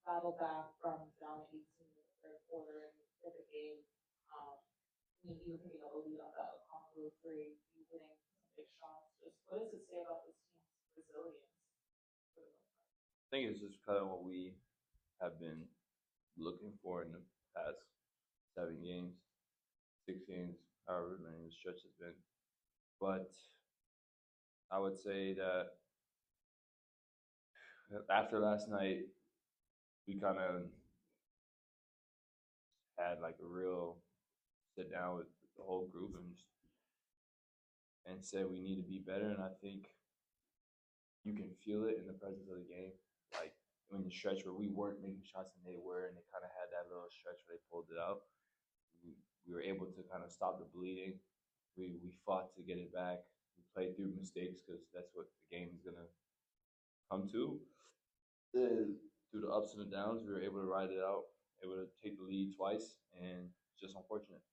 battle back from down 18 in the third quarter and get the game. You picking up a lead on that combo three, you hitting some big shots. Just what does it say about this team's resilience for the most part? I think it's just kind of what we have been looking for in the past 7 games, 6 games, however many the stretch has been. But I would say that after last night, we kind of had like a real sit down with the whole group and said we need to be better. And I think you can feel it in the presence of the game. Like in the stretch where we weren't making shots and they were, and they kind of had that little stretch where they pulled it out. We were able to kind of stop the bleeding. We fought to get it back. We played through mistakes because that's what the game is gonna come to. Through the ups and the downs, we were able to ride it out, able to take the lead twice, and it's just unfortunate.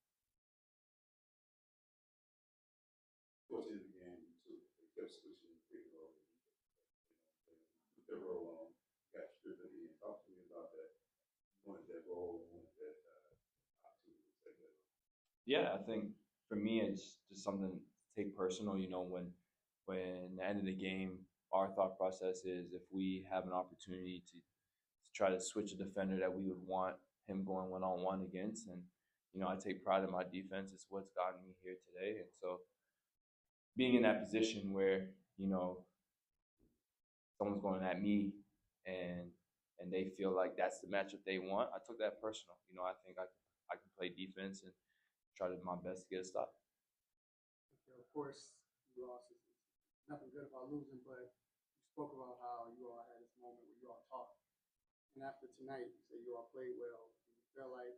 Towards the end of the game, too, they kept switching the pick and roll. Put their role on, got stripped at the end. Talk to me about that. You wanted that role, you wanted that opportunity to take that. Yeah, I think for me it's just something to take personal. When the end of the game, our thought process is if we have an opportunity to try to switch a defender that we would want him going one on one against, and I take pride in my defense. It's what's gotten me here today, and so being in that position where someone's going at me and they feel like that's the matchup they want, I took that personal. I think I can play defense and try to do my best to get a stop. Okay, of course, you lost. It's nothing good about losing, but you spoke about how you all had this moment where you all talked. And after tonight, you said you all played well. Do you feel like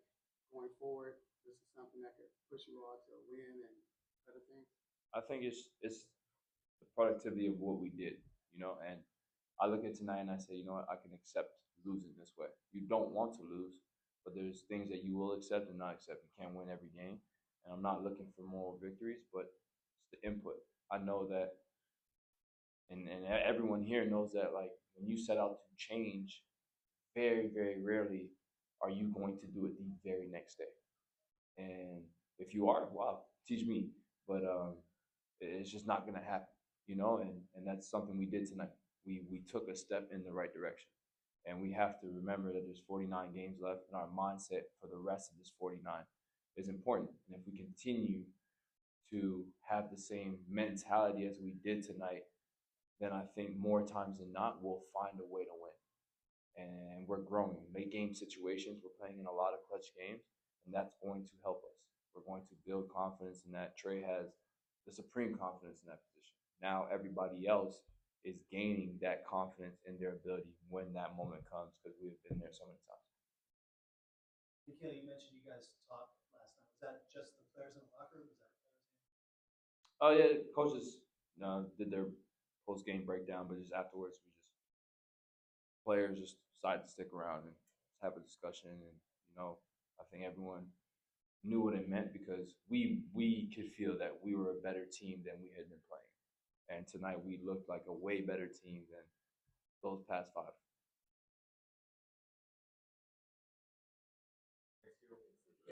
going forward, this is something that could push you all to a win and better things? I think it's the productivity of what we did, and I look at tonight and I say, what, I can accept losing this way. You don't want to lose, but there's things that you will accept and not accept. You can't win every game, and I'm not looking for moral victories, but it's the input. I know that, and everyone here knows that, like when you set out to change, very very rarely are you going to do it the very next day. And if you are, wow, teach me. But it's just not going to happen, and that's something we did tonight. We took a step in the right direction, and we have to remember that there's 49 games left, and our mindset for the rest of this 49 is important. And if we continue to have the same mentality as we did tonight, then I think more times than not we'll find a way to win. And we're growing. Late game situations, we're playing in a lot of clutch games, and that's going to help us. We're going to build confidence in that. Trey has the supreme confidence in that position. Now everybody else is gaining that confidence in their ability when that moment comes, because we've been there so many times. Nickeil, you mentioned you guys talked last night. Was that just the players in the locker room? Was that players? Oh yeah, coaches did their post game breakdown, but just afterwards players just decided to stick around and have a discussion. And I think everyone knew what it meant, because we could feel that we were a better team than we had been playing. And tonight we looked like a way better team than those past 5.